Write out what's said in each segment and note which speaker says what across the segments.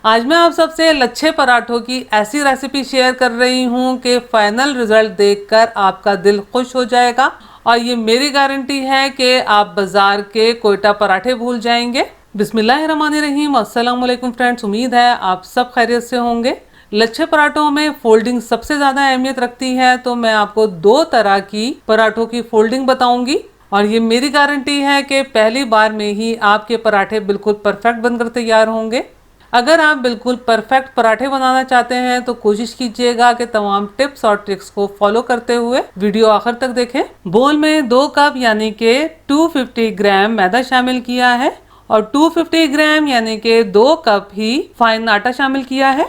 Speaker 1: आज मैं आप सबसे लच्छे पराठों की ऐसी रेसिपी शेयर कर रही हूँ कि फाइनल रिजल्ट देखकर आपका दिल खुश हो जाएगा और ये मेरी गारंटी है कि आप बाजार के कोयटा पराठे भूल जाएंगे। बिस्मिल्लाहिर्रहमानिर्रहीम, अस्सलाम वालेकुम फ्रेंड्स, उम्मीद है आप सब खैरियत से होंगे। लच्छे पराठों में फोल्डिंग सबसे ज़्यादा अहमियत रखती है, तो मैं आपको दो तरह की पराठों की फोल्डिंग बताऊंगी और ये मेरी गारंटी है कि पहली बार में ही आपके पराठे बिल्कुल परफेक्ट बनकर तैयार होंगे। अगर आप बिल्कुल परफेक्ट पराठे बनाना चाहते हैं तो कोशिश कीजिएगा कि तमाम टिप्स और ट्रिक्स को फॉलो करते हुए वीडियो आखिर तक देखें। बोल में 2 कप यानी कि 250 ग्राम मैदा शामिल किया है और 250 ग्राम यानी कि 2 कप ही फाइन आटा शामिल किया है।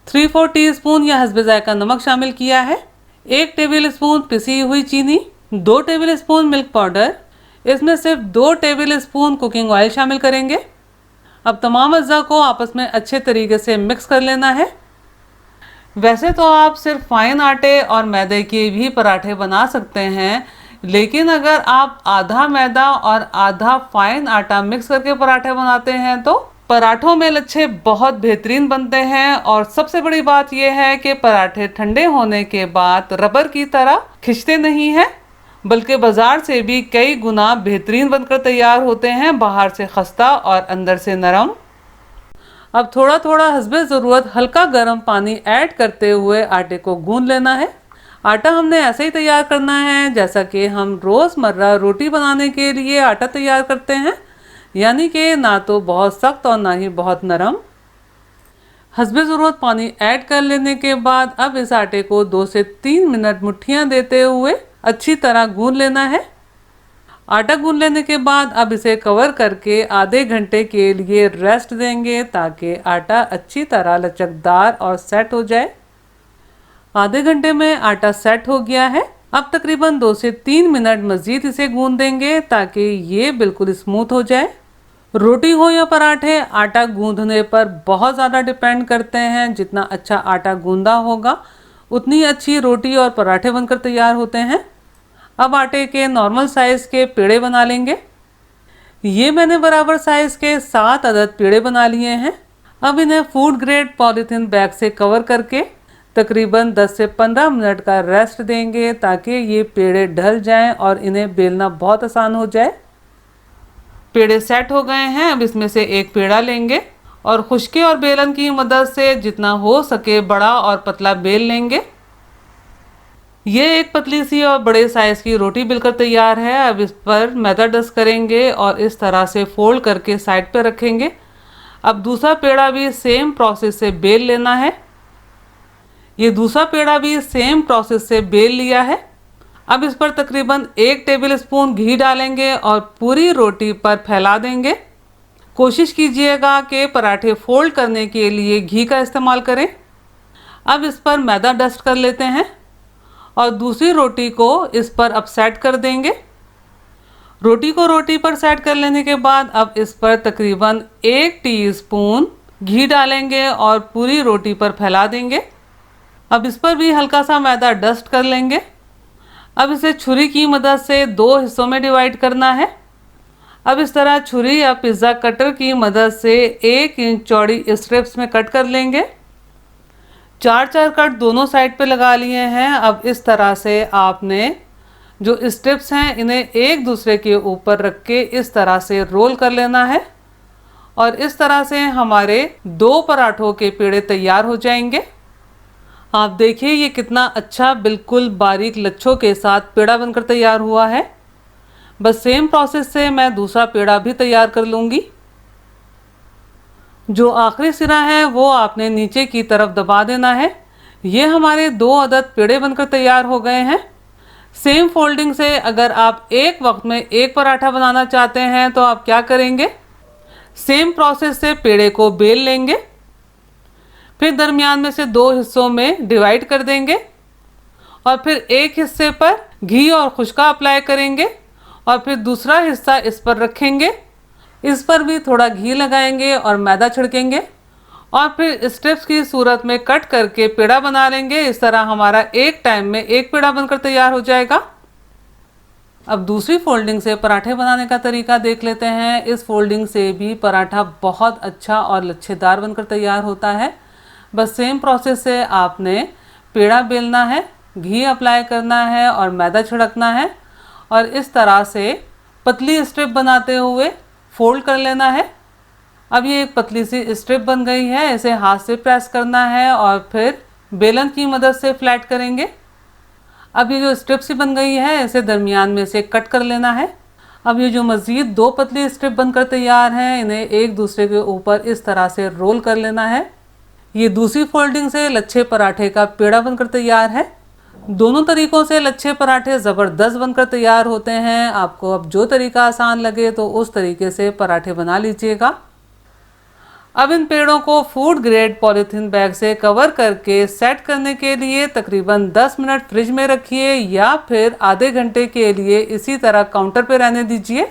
Speaker 1: 3/4 टीस्पून या हस्बे जायका नमक शामिल किया है। 1 टेबल स्पून पिसी हुई चीनी, 2 टेबल स्पून मिल्क पाउडर, इसमें सिर्फ 2 टेबल स्पून कुकिंग ऑयल शामिल करेंगे। अब तमाम अज्जा को आपस में अच्छे तरीके से मिक्स कर लेना है। वैसे तो आप सिर्फ फाइन आटे और मैदे के भी पराठे बना सकते हैं, लेकिन अगर आप आधा मैदा और आधा फाइन आटा मिक्स करके पराठे बनाते हैं तो पराठों में लच्छे बहुत बेहतरीन बनते हैं। और सबसे बड़ी बात यह है कि पराठे ठंडे होने के बाद रबर की तरह खिंचते नहीं हैं, बल्कि बाजार से भी कई गुना बेहतरीन बनकर तैयार होते हैं, बाहर से खस्ता और अंदर से नरम। अब थोड़ा थोड़ा हस्बे ज़रूरत हल्का गर्म पानी ऐड करते हुए आटे को गूंद लेना है। आटा हमने ऐसे ही तैयार करना है जैसा कि हम रोज़मर्रा रोटी बनाने के लिए आटा तैयार करते हैं, यानी कि ना तो बहुत सख्त और ना ही बहुत नरम। हस्बे ज़रूरत पानी ऐड कर लेने के बाद अब इस आटे को 2 से 3 मिनट मुट्ठियाँ देते हुए अच्छी तरह गूंद लेना है। आटा गूंद लेने के बाद अब इसे कवर करके आधे घंटे के लिए रेस्ट देंगे ताकि आटा अच्छी तरह लचकदार और सेट हो जाए। आधे घंटे में आटा सेट हो गया है। अब तकरीबन 2 से 3 मिनट मज़ीद इसे गूंदेंगे ताकि ये बिल्कुल स्मूथ हो जाए। रोटी हो या पराठे, आटा गूंदने पर बहुत ज़्यादा डिपेंड करते हैं। जितना अच्छा आटा गूंदा होगा उतनी अच्छी रोटी और पराठे बनकर तैयार होते हैं। अब आटे के नॉर्मल साइज़ के पेड़े बना लेंगे। ये मैंने बराबर साइज़ के 7 अदद पेड़े बना लिए हैं। अब इन्हें फूड ग्रेड पॉलीथीन बैग से कवर करके तकरीबन 10 से 15 मिनट का रेस्ट देंगे ताकि ये पेड़े ढल जाएं और इन्हें बेलना बहुत आसान हो जाए। पेड़े सेट हो गए हैं। अब इसमें से एक पेड़ा लेंगे और खुशके और बेलन की मदद से जितना हो सके बड़ा और पतला बेल लेंगे। ये एक पतली सी और बड़े साइज़ की रोटी बिल्कुल तैयार है। अब इस पर मैदा डस्ट करेंगे और इस तरह से फोल्ड करके साइड पर रखेंगे। अब दूसरा पेड़ा भी सेम प्रोसेस से बेल लेना है। ये दूसरा पेड़ा भी सेम प्रोसेस से बेल लिया है। अब इस पर तकरीबन 1 टेबल स्पून घी डालेंगे और पूरी रोटी पर फैला देंगे। कोशिश कीजिएगा कि पराठे फोल्ड करने के लिए घी का इस्तेमाल करें। अब इस पर मैदा डस्ट कर लेते हैं और दूसरी रोटी को इस पर अब सेट कर देंगे। रोटी को रोटी पर सेट कर लेने के बाद अब इस पर तकरीबन 1 टीस्पून घी डालेंगे और पूरी रोटी पर फैला देंगे। अब इस पर भी हल्का सा मैदा डस्ट कर लेंगे। अब इसे छुरी की मदद से 2 हिस्सों में डिवाइड करना है। अब इस तरह छुरी या पिज़्ज़ा कटर की मदद से 1 इंच चौड़ी स्ट्रिप्स में कट कर लेंगे। 4-4 कट दोनों साइड पे लगा लिए हैं। अब इस तरह से आपने जो स्ट्रिप्स हैं इन्हें एक दूसरे के ऊपर रख के इस तरह से रोल कर लेना है और इस तरह से हमारे 2 पराठों के पेड़े तैयार हो जाएंगे। आप देखिए ये कितना अच्छा बिल्कुल बारीक लच्छों के साथ पेड़ा बनकर तैयार हुआ है। बस सेम प्रोसेस से मैं दूसरा पेड़ा भी तैयार कर लूँगी। जो आखिरी सिरा है वो आपने नीचे की तरफ दबा देना है। ये हमारे 2 अदद पेड़े बनकर तैयार हो गए हैं। सेम फोल्डिंग से अगर आप एक वक्त में एक पराठा बनाना चाहते हैं तो आप क्या करेंगे, सेम प्रोसेस से पेड़े को बेल लेंगे, फिर दरमियान में से 2 हिस्सों में डिवाइड कर देंगे और फिर एक हिस्से पर घी और खुशका अप्लाई करेंगे और फिर दूसरा हिस्सा इस पर रखेंगे। इस पर भी थोड़ा घी लगाएंगे और मैदा छिड़केंगे और फिर स्ट्रिप्स की सूरत में कट करके पेड़ा बना लेंगे। इस तरह हमारा एक टाइम में एक पेड़ा बनकर तैयार हो जाएगा। अब दूसरी फोल्डिंग से पराठे बनाने का तरीका देख लेते हैं। इस फोल्डिंग से भी पराठा बहुत अच्छा और लच्छेदार बनकर तैयार होता है। बस सेम प्रोसेस से आपने पेड़ा बेलना है, घी अप्लाई करना है और मैदा छिड़कना है और इस तरह से पतली स्ट्रिप बनाते हुए फोल्ड कर लेना है। अब ये एक पतली सी स्ट्रिप बन गई है, इसे हाथ से प्रेस करना है और फिर बेलन की मदद से फ्लैट करेंगे। अब ये जो स्ट्रिप सी बन गई है इसे दरमियान में से कट कर लेना है। अब ये जो मज़ीद 2 पतली स्ट्रिप बनकर तैयार हैं इन्हें एक दूसरे के ऊपर इस तरह से रोल कर लेना है। ये दूसरी फोल्डिंग से लच्छे पराठे का पेड़ा बनकर तैयार है। दोनों तरीकों से लच्छे पराठे ज़बरदस्त बनकर तैयार होते हैं। आपको अब जो तरीका आसान लगे तो उस तरीके से पराठे बना लीजिएगा। अब इन पेड़ों को फूड ग्रेड पॉलीथीन बैग से कवर करके सेट करने के लिए तकरीबन 10 मिनट फ्रिज में रखिए या फिर आधे घंटे के लिए इसी तरह काउंटर पे रहने दीजिए।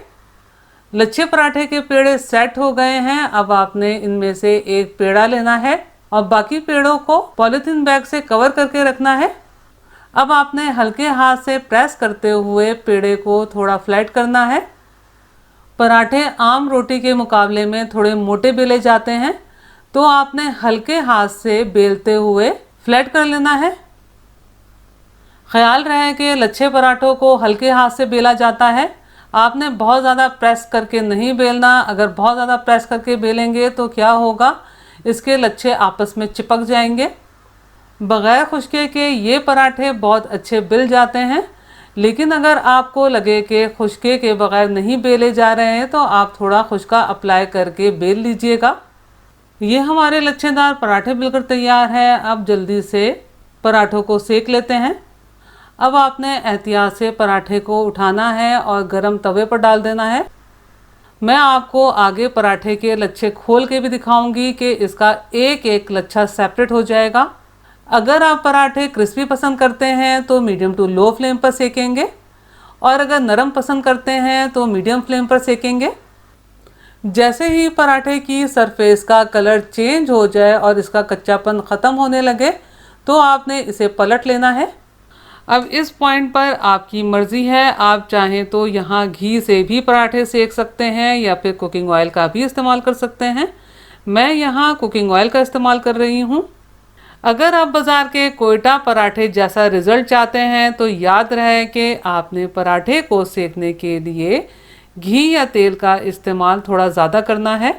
Speaker 1: लच्छे पराठे के पेड़े सेट हो गए हैं। अब आपने इनमें से एक पेड़ा लेना है और बाकी पेड़ों को पॉलीथीन बैग से कवर करके रखना है। अब आपने हल्के हाथ से प्रेस करते हुए पेड़े को थोड़ा फ्लैट करना है। पराठे आम रोटी के मुकाबले में थोड़े मोटे बेले जाते हैं, तो आपने हल्के हाथ से बेलते हुए फ्लैट कर लेना है। ख्याल रहे कि लच्छे पराठों को हल्के हाथ से बेला जाता है। आपने बहुत ज़्यादा प्रेस करके नहीं बेलना। अगर बहुत ज़्यादा प्रेस करके बेलेंगे तो क्या होगा, इसके लच्छे आपस में चिपक जाएंगे। बग़ैर खुश्के के ये पराठे बहुत अच्छे बिल जाते हैं। लेकिन अगर आपको लगे कि खुश्के के बगैर नहीं बेले जा रहे हैं तो आप थोड़ा खुश्का अप्लाई करके बेल लीजिएगा। ये हमारे लच्छेदार पराठे बिलकर तैयार है। अब जल्दी से पराठों को सेक लेते हैं। अब आपने एहतियात से पराठे को उठाना है और गरम तवे पर डाल देना है। मैं आपको आगे पराठे के लच्छे खोल के भी दिखाऊंगी कि इसका एक एक लच्छा सेपरेट हो जाएगा। अगर आप पराठे क्रिस्पी पसंद करते हैं तो मीडियम टू लो फ्लेम पर सेकेंगे और अगर नरम पसंद करते हैं तो मीडियम फ्लेम पर सेकेंगे। जैसे ही पराठे की सरफेस का कलर चेंज हो जाए और इसका कच्चापन ख़त्म होने लगे तो आपने इसे पलट लेना है। अब इस पॉइंट पर आपकी मर्ज़ी है, आप चाहें तो यहाँ घी से भी पराठे सेक सकते हैं या फिर कुकिंग ऑयल का भी इस्तेमाल कर सकते हैं। मैं यहाँ कुकिंग ऑयल का इस्तेमाल कर रही हूँ। अगर आप बाज़ार के कोयटा पराठे जैसा रिज़ल्ट चाहते हैं तो याद रहे कि आपने पराठे को सेकने के लिए घी या तेल का इस्तेमाल थोड़ा ज़्यादा करना है।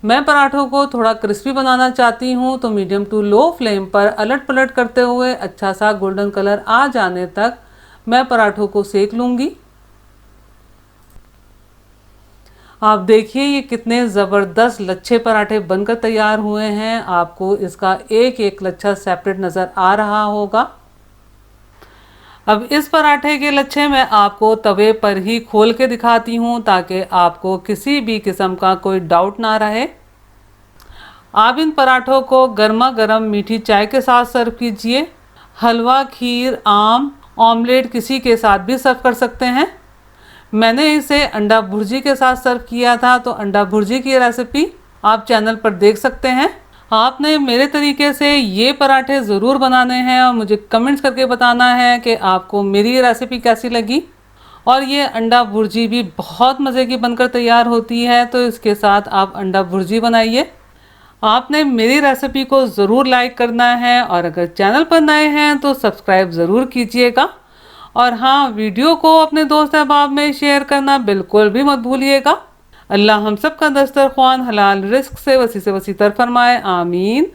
Speaker 1: मैं पराठों को थोड़ा क्रिस्पी बनाना चाहती हूँ तो मीडियम टू लो फ्लेम पर अलट पलट करते हुए अच्छा सा गोल्डन कलर आ जाने तक मैं पराठों को सेक लूँगी। आप देखिए ये कितने ज़बरदस्त लच्छे पराठे बनकर तैयार हुए हैं। आपको इसका एक एक लच्छा सेपरेट नज़र आ रहा होगा। अब इस पराठे के लच्छे मैं आपको तवे पर ही खोल के दिखाती हूँ ताकि आपको किसी भी किस्म का कोई डाउट ना रहे। आप इन पराठों को गर्मा गर्म मीठी चाय के साथ सर्व कीजिए। हलवा, खीर, आम, ऑमलेट किसी के साथ भी सर्व कर सकते हैं। मैंने इसे अंडा भुर्जी के साथ सर्व किया था, तो अंडा भुर्जी की रेसिपी आप चैनल पर देख सकते हैं। आपने मेरे तरीके से ये पराठे ज़रूर बनाने हैं और मुझे कमेंट्स करके बताना है कि आपको मेरी रेसिपी कैसी लगी। और ये अंडा भुर्जी भी बहुत मज़े की बनकर तैयार होती है, तो इसके साथ आप अंडा भुर्जी बनाइए। आपने मेरी रेसिपी को ज़रूर लाइक करना है और अगर चैनल पर नए हैं तो सब्सक्राइब ज़रूर कीजिएगा। और हाँ, वीडियो को अपने दोस्त अहबाब में शेयर करना बिल्कुल भी मत भूलिएगा। अल्लाह हम सब का दस्तरख्वान हलाल रिस्क से वसी तर फरमाए, आमीन।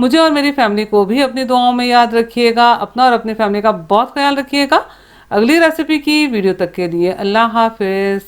Speaker 1: मुझे और मेरी फैमिली को भी अपनी दुआओं में याद रखिएगा। अपना और अपनी फैमिली का बहुत ख्याल रखिएगा। अगली रेसिपी की वीडियो तक के लिए अल्लाह हाफिज़।